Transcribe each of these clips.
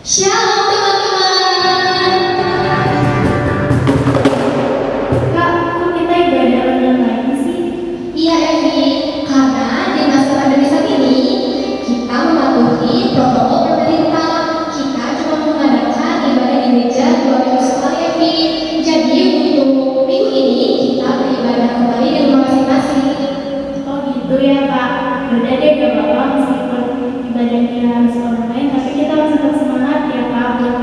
Shalom teman-teman. Kak, kok kita ibadah online lagi sih? Iya Evi, karena di masa pandemi saat ini kita mematuhi protokol pemerintah. Kita cuma mengadakan ibadah di gereja 2 minggu sekali Evi. Jadi untuk minggu ini kita beribadah kembali di rumah masing-masing. Oh gitu ya Kak. Yaudah deh, gak apa-apa meskipun ibadahnya harus online, tapi kita harus tetap semangat ya Kak buat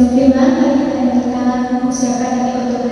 Sebelum firman, mari kita dengarkan persiapan yang untuk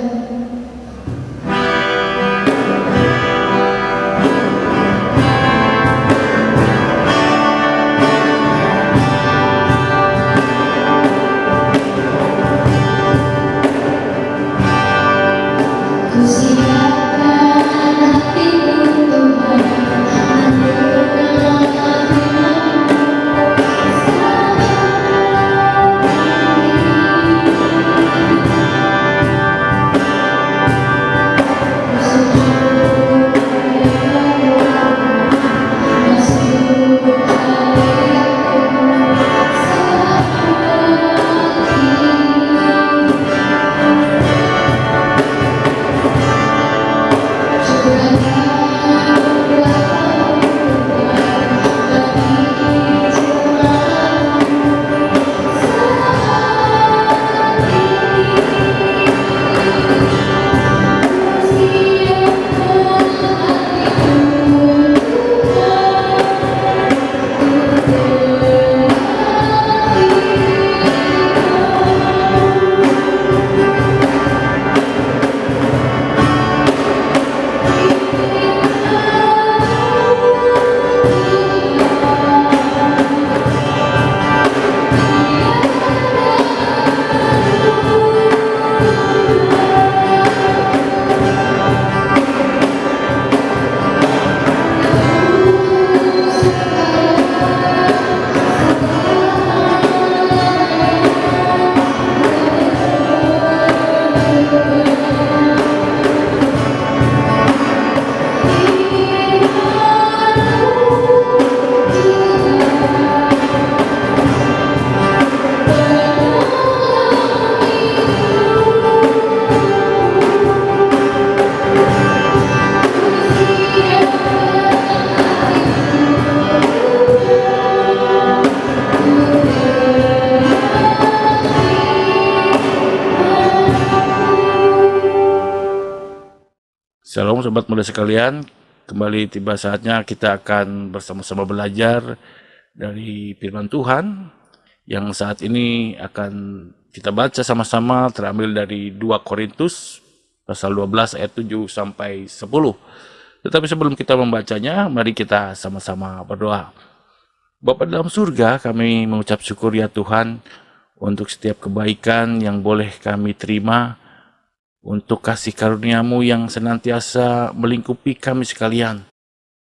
Shalom sobat muda sekalian, kembali tiba saatnya kita akan bersama-sama belajar dari firman Tuhan yang saat ini akan kita baca sama-sama, terambil dari 2 Korintus pasal 12 ayat 7 sampai 10. Tetapi sebelum kita membacanya, mari kita sama-sama berdoa. Bapa dalam surga, kami mengucap syukur ya Tuhan untuk setiap kebaikan yang boleh kami terima, untuk kasih karunia-Mu yang senantiasa melingkupi kami sekalian.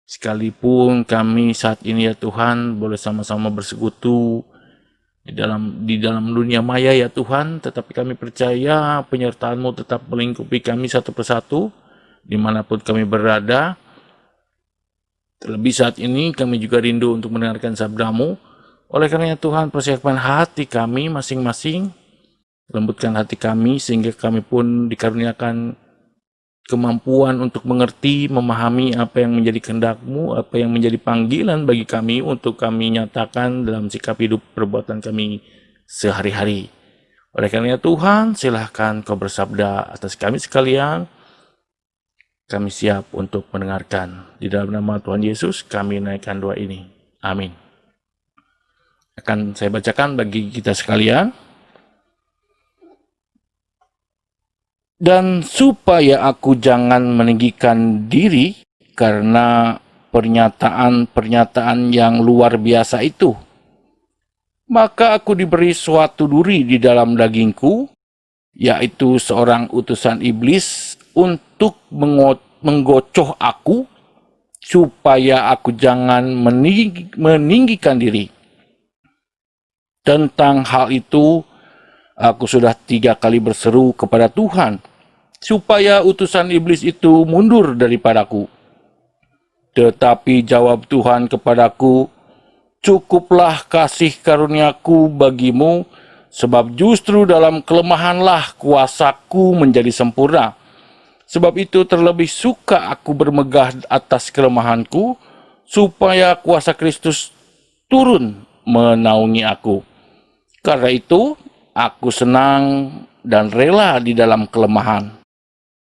Sekalipun kami saat ini ya Tuhan boleh sama-sama bersekutu di dalam dunia maya ya Tuhan, tetapi kami percaya penyertaan-Mu tetap melingkupi kami satu persatu dimanapun kami berada. Terlebih saat ini kami juga rindu untuk mendengarkan sabda-Mu. Oleh karena Tuhan, persiapkan hati kami masing-masing, lembutkan hati kami sehingga kami pun dikaruniakan kemampuan untuk mengerti, memahami apa yang menjadi kehendak-Mu, apa yang menjadi panggilan bagi kami untuk kami nyatakan dalam sikap hidup perbuatan kami sehari-hari. Oleh karena Tuhan, silahkan Kau bersabda atas kami sekalian. Kami siap untuk mendengarkan. Di dalam nama Tuhan Yesus kami naikkan doa ini. Amin. Akan saya bacakan bagi kita sekalian. Dan supaya aku jangan meninggikan diri karena pernyataan-pernyataan yang luar biasa itu, maka aku diberi suatu duri di dalam dagingku, yaitu seorang utusan iblis untuk menggocoh aku, supaya aku jangan meninggikan diri. Tentang hal itu, aku sudah 3 kali berseru kepada Tuhan, supaya utusan iblis itu mundur daripadaku. Tetapi jawab Tuhan kepadaku, cukuplah kasih karuniaku bagimu, sebab justru dalam kelemahanlah kuasaku menjadi sempurna. Sebab itu terlebih suka aku bermegah atas kelemahanku, supaya kuasa Kristus turun menaungi aku. Karena itu, aku senang dan rela di dalam kelemahan,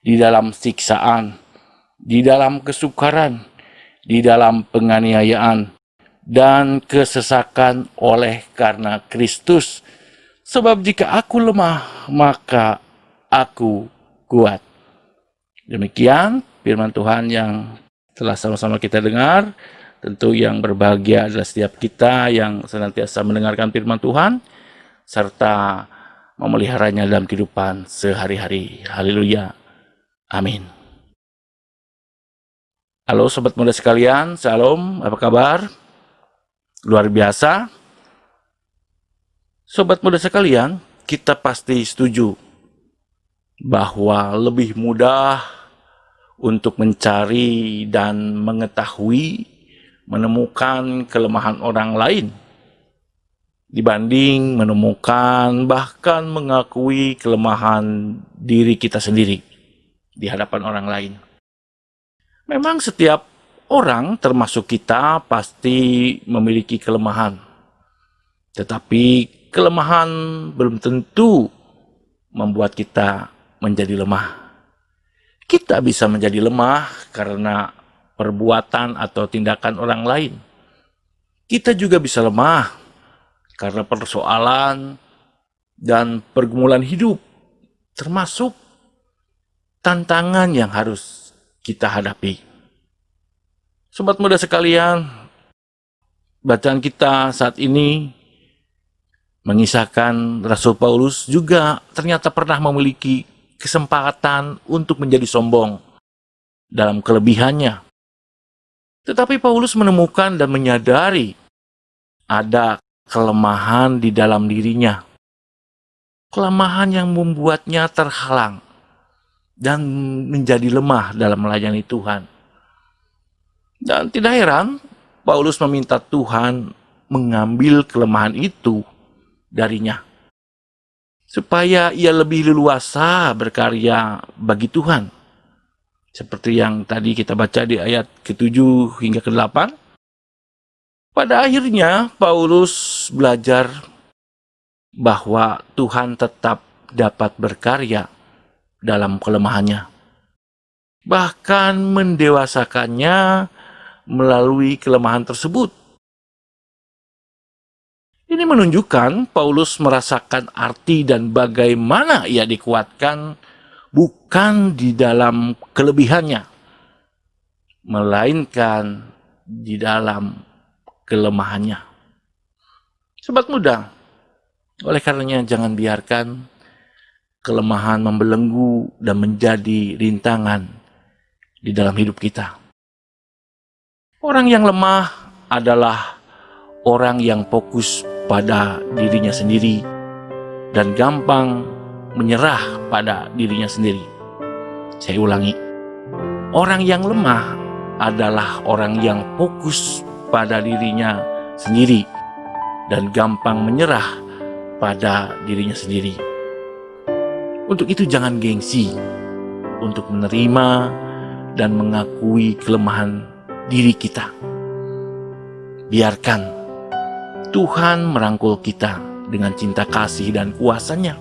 di dalam siksaan, di dalam kesukaran, di dalam penganiayaan, dan kesesakan oleh karena Kristus, Sebab jika aku lemah, maka aku kuat. Demikian firman Tuhan yang telah sama-sama kita dengar. Tentu yang berbahagia adalah setiap kita yang senantiasa mendengarkan firman Tuhan, serta memeliharanya dalam kehidupan sehari-hari. Haleluya. Amin. Halo sobat muda sekalian, Shalom, apa kabar? Luar biasa. Sobat muda sekalian, kita pasti setuju bahwa lebih mudah untuk mencari dan mengetahui, menemukan kelemahan orang lain dibanding menemukan bahkan mengakui kelemahan diri kita sendiri di hadapan orang lain. Memang setiap orang termasuk kita pasti memiliki kelemahan. Tetapi kelemahan belum tentu membuat kita menjadi lemah. Kita bisa menjadi lemah karena perbuatan atau tindakan orang lain. Kita juga bisa lemah karena persoalan dan pergumulan hidup, termasuk tantangan yang harus kita hadapi. Sobat muda sekalian, bacaan kita saat ini mengisahkan Rasul Paulus juga ternyata pernah memiliki kesempatan untuk menjadi sombong dalam kelebihannya. Tetapi Paulus menemukan dan menyadari ada kelemahan di dalam dirinya. Kelemahan yang membuatnya terhalang dan menjadi lemah dalam melayani Tuhan. Dan tidak heran, Paulus meminta Tuhan mengambil kelemahan itu darinya, supaya ia lebih leluasa berkarya bagi Tuhan. Seperti yang tadi kita baca di ayat ke-7 hingga ke-8. Pada akhirnya Paulus belajar bahwa Tuhan tetap dapat berkarya dalam kelemahannya, bahkan mendewasakannya melalui kelemahan tersebut. Ini menunjukkan Paulus merasakan arti dan bagaimana ia dikuatkan bukan di dalam kelebihannya, melainkan di dalam kelemahannya. Sobat muda, oleh karenanya jangan biarkan kelemahan membelenggu dan menjadi rintangan di dalam hidup kita. Orang yang lemah adalah orang yang fokus pada dirinya sendiri dan gampang menyerah pada dirinya sendiri. Saya ulangi, orang yang lemah adalah orang yang fokus pada dirinya sendiri dan gampang menyerah pada dirinya sendiri. Untuk itu jangan gengsi untuk menerima dan mengakui kelemahan diri kita. Biarkan Tuhan merangkul kita dengan cinta kasih dan kuasa-Nya,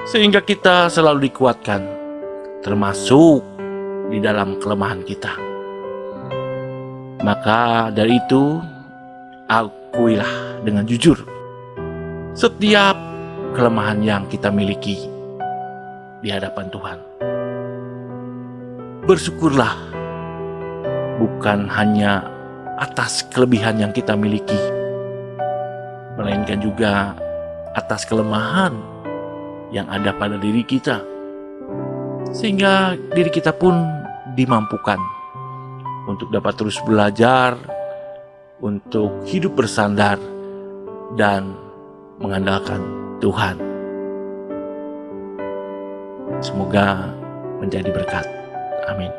sehingga kita selalu dikuatkan, termasuk di dalam kelemahan kita. Maka dari itu, akuilah dengan jujur setiap kelemahan yang kita miliki di hadapan Tuhan. Bersyukurlah bukan hanya atas kelebihan yang kita miliki, melainkan juga atas kelemahan yang ada pada diri kita, sehingga diri kita pun dimampukan untuk dapat terus belajar, untuk hidup bersandar dan mengandalkan Tuhan. Semoga menjadi berkat. Amin.